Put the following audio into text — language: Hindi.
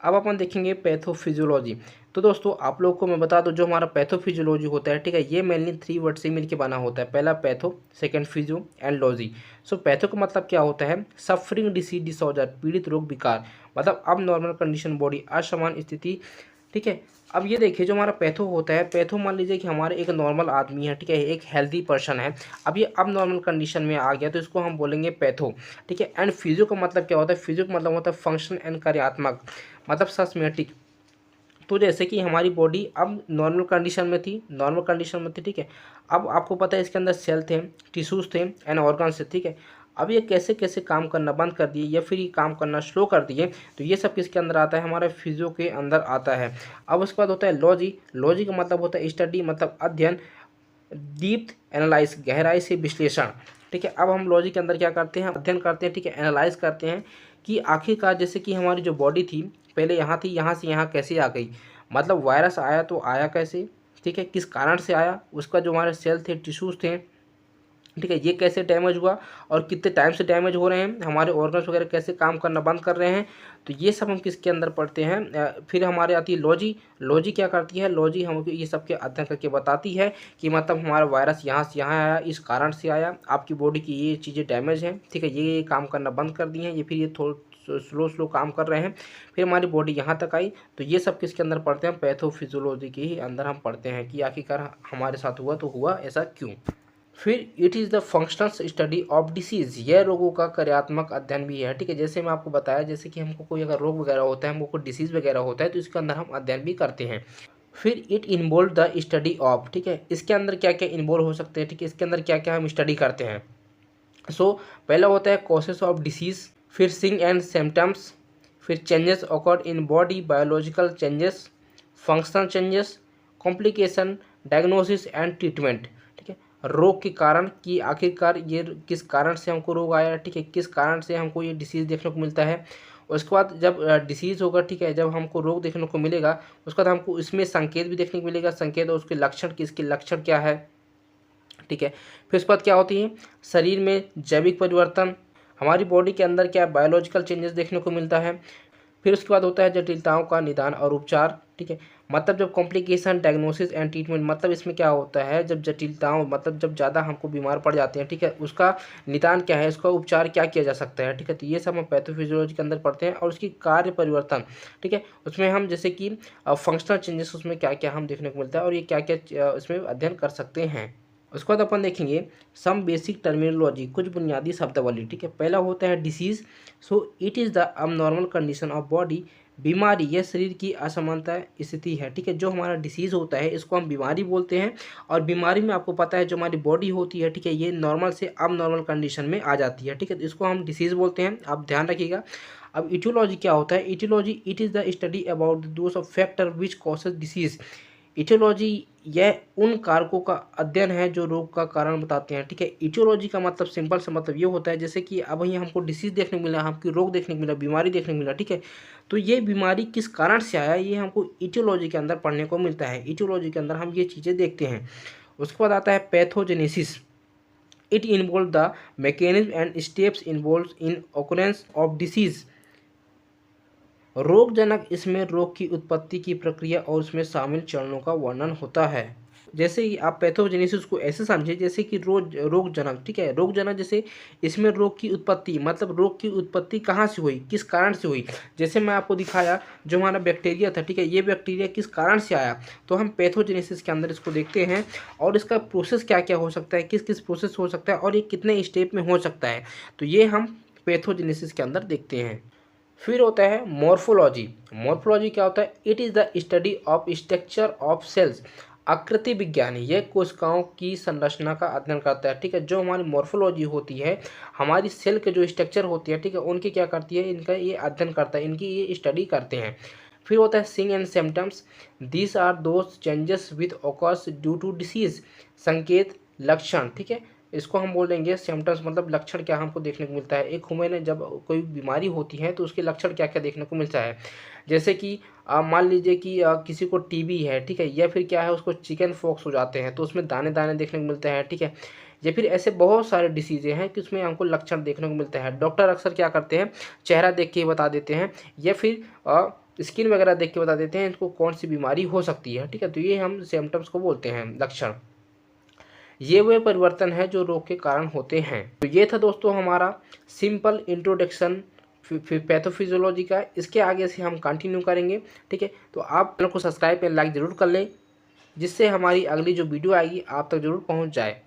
अब अपन देखेंगे पैथोफिजियोलॉजी। तो दोस्तों आप लोग को मैं बता दूं, जो हमारा पैथोफिजियोलॉजी होता है, ठीक है, ये मेनली 3 वर्ड से मिलकर बना होता है। पहला patho, second physio and logy. So patho का मतलब क्या होता है? सफरिंग, डिसीज, डिसऑर्डर, पीड़ित, रोग, विकार, मतलब अब नॉर्मल कंडीशन, बॉडी, असामान्य स्थिति, ठीक है। अब ये देखिए, जो हमारा पैथो होता है, पैथो मान लीजिए कि हमारे एक नॉर्मल आदमी है, ठीक है, एक हेल्दी पर्सन है। अब ये अब नॉर्मल कंडीशन में आ गया तो इसको हम बोलेंगे पैथो, ठीक है। एंड फिजियो का मतलब क्या होता है? फिजियो का मतलब होता है फंक्शन एंड कार्यात्मक, मतलब सस्मेटिक। तो जैसे कि हमारी बॉडी अब नॉर्मल कंडीशन में थी, नॉर्मल कंडीशन में थी, ठीक है। अब आपको पता है इसके अंदर सेल थे, टिश्यूज थे एंड ऑर्गन्स थे, ठीक है। अब ये कैसे कैसे काम करना बंद कर दिए या फिर ये काम करना स्लो कर दिए, तो ये सब किसके अंदर आता है? हमारे फिजियो के अंदर आता है। अब उसके बाद होता है लॉजी। लॉजी का मतलब होता है स्टडी, मतलब अध्ययन, डीप एनालाइज, गहराई से विश्लेषण, ठीक है। अब हम लॉजी के अंदर क्या करते हैं? अध्ययन करते हैं, ठीक है, एनालाइज करते हैं कि आखिरकार जैसे कि हमारी जो बॉडी थी पहले यहाँ थी, यहाँ से यहाँ कैसे आ गई, मतलब वायरस आया तो आया कैसे, ठीक है, किस कारण से आया, उसका जो हमारे सेल थे, टिश्यूज थे, ठीक है, ये कैसे डैमेज हुआ और कितने टाइम से डैमेज हो रहे हैं, हमारे ऑर्गन्स वगैरह कैसे काम करना बंद कर रहे हैं। तो ये सब हम किसके अंदर पढ़ते हैं? फिर हमारे आती है लॉजी। लॉजी क्या करती है? लॉजी हमको ये सब के अध्ययन करके बताती है कि मतलब हमारा वायरस यहाँ से यहाँ आया, इस कारण से आया, आपकी बॉडी की ये चीज़ें डैमेज हैं, ठीक है, ये काम करना बंद कर दी हैं, ये फिर ये थोड़ा स्लो स्लो काम कर रहे हैं, फिर हमारी बॉडी यहाँ तक आई। तो ये सब किसके अंदर पढ़ते हैं? पैथोफिजियोलॉजी के ही अंदर हम पढ़ते हैं कि आखिरकार हमारे साथ हुआ तो हुआ ऐसा क्यों। फिर it is the functional study of disease, यह रोगों का कार्यात्मक अध्ययन भी है, ठीक है। जैसे मैं आपको बताया, जैसे कि हमको कोई अगर रोग वगैरह होता है, हमको कोई डिसीज वगैरह होता है, तो इसके अंदर हम अध्ययन भी करते हैं। फिर it involve the study of, ठीक है, इसके अंदर क्या क्या इन्वॉल्व हो सकते हैं, ठीक है, इसके अंदर क्या क्या हम स्टडी करते हैं। सो पहला होता है कॉसेस ऑफ डिसीज, फिर सिंग एंड सिम्टम्स, फिर changes occurred in body, biological changes, functional changes, complication, diagnosis and treatment, ठीक है। रोग के कारण कि आखिरकार ये किस कारण से हमको रोग आया, ठीक है, किस कारण से हमको ये डिसीज़ देखने को मिलता है। उसके बाद जब डिसीज़ होगा, ठीक है, जब हमको रोग देखने को मिलेगा, उसके बाद हमको इसमें संकेत भी देखने को मिलेगा, संकेत और उसके लक्षण, कि इसके लक्षण क्या है, ठीक है। फिर उसके बाद क्या होती है? शरीर में जैविक परिवर्तन, हमारी बॉडी के अंदर क्या बायोलॉजिकल चेंजेस देखने को मिलता है। फिर उसके बाद होता है जटिलताओं का निदान और उपचार, ठीक है, मतलब जब कॉम्प्लिकेशन, डायग्नोसिस एंड ट्रीटमेंट, मतलब इसमें क्या होता है? जब जटिलताओं, मतलब जब ज़्यादा हमको बीमार पड़ जाते हैं, ठीक है, उसका निदान क्या है, उसका उपचार क्या किया जा सकता है, ठीक है। तो ये सब हम पैथोफिजियोलॉजी के अंदर पढ़ते हैं। और उसकी कार्य परिवर्तन, ठीक है, उसमें हम जैसे कि फंक्शनल चेंजेस, उसमें क्या क्या हम देखने को मिलता है और ये क्या क्या उसमें अध्ययन कर सकते हैं। उसके बाद अपन देखेंगे सम बेसिक टर्मिनोलॉजी, कुछ बुनियादी शब्दावली, ठीक है। पहला होता है disease. So it is the abnormal condition of body, बीमारी यह शरीर की असमानता स्थिति है, ठीक है। जो हमारा डिसीज़ होता है इसको हम बीमारी बोलते हैं। और बीमारी में आपको पता है जो हमारी बॉडी होती है, ठीक है, ये नॉर्मल से अब नॉर्मल कंडीशन में आ जाती है, ठीक है, तो इसको हम डिसीज़ बोलते हैं, आप ध्यान रखिएगा। अब इटियोलॉजी क्या होता है? Aetiology it is the study about those of factor which causes disease. Aetiology यह उन कारकों का अध्ययन है जो रोग का कारण बताते हैं, ठीक है। इटियोलॉजी का मतलब सिंपल सा मतलब ये होता है, जैसे कि अब ये हमको डिसीज देखने को मिला, हमको रोग देखने को मिला, बीमारी देखने को मिला, ठीक है, तो ये बीमारी किस कारण से आया, ये हमको इटियोलॉजी के अंदर पढ़ने को मिलता है। इटियोलॉजी के अंदर हम ये चीज़ें देखते हैं। उसके बाद आता है pathogenesis. It involve the mechanism and steps involve in occurrence of disease. रोगजनक, इसमें रोग की उत्पत्ति की प्रक्रिया और उसमें शामिल चरणों का वर्णन होता है। जैसे कि आप पैथोजेनेसिस को ऐसे समझे जैसे कि रोगजनक, ठीक है, रोगजनक जैसे इसमें रोग की उत्पत्ति, मतलब रोग की उत्पत्ति कहाँ से हुई, किस कारण से हुई। जैसे मैं आपको दिखाया जो हमारा बैक्टीरिया था, ठीक है, ये बैक्टीरिया किस कारण से आया, तो हम पैथोजेनेसिस के अंदर इसको देखते हैं। और इसका प्रोसेस क्या क्या हो सकता है, किस किस प्रोसेस हो सकता है और ये कितने स्टेप में हो सकता है, तो ये हम पैथोजेनेसिस के अंदर देखते हैं। फिर होता है मॉर्फोलॉजी। मॉर्फोलॉजी क्या होता है? It is the study of structure of cells. आकृति विज्ञान, यह कोशिकाओं की संरचना का अध्ययन करता है, ठीक है। जो हमारी मॉर्फोलॉजी होती है, हमारी सेल के जो स्ट्रक्चर होती है, ठीक है, उनकी क्या करती है, इनका ये अध्ययन करता है, इनकी ये स्टडी करते हैं। फिर होता है सिंग and symptoms. This are those changes with occurs due to disease. संकेत, लक्षण, ठीक है, इसको हम बोलेंगे सिम्टम्स, मतलब लक्षण क्या हमको देखने को मिलता है। एक ह्यूमन जब कोई बीमारी होती है तो उसके लक्षण क्या क्या देखने को मिलता है। जैसे कि मान लीजिए कि किसी को टीबी है, ठीक है, या फिर क्या है उसको चिकन फॉक्स हो जाते हैं तो उसमें दाने दाने देखने को मिलते हैं, ठीक है। या फिर ऐसे बहुत सारे डिसीज़ें हैं कि उसमें हमको लक्षण देखने को मिलता है। डॉक्टर अक्सर क्या करते हैं, चेहरा देख के ही बता देते हैं, या फिर स्किन वगैरह देख के बता देते हैं इनको कौन सी बीमारी हो सकती है, ठीक है। तो ये हम सिम्टम्स को बोलते हैं लक्षण। ये वे परिवर्तन है जो रोग के कारण होते हैं। तो ये था दोस्तों हमारा सिंपल इंट्रोडक्शन पैथोफिजियोलॉजी का। इसके आगे से हम कंटिन्यू करेंगे, ठीक है। तो आप चैनल को सब्सक्राइब एंड लाइक ज़रूर कर लें, जिससे हमारी अगली जो वीडियो आएगी आप तक जरूर पहुंच जाए।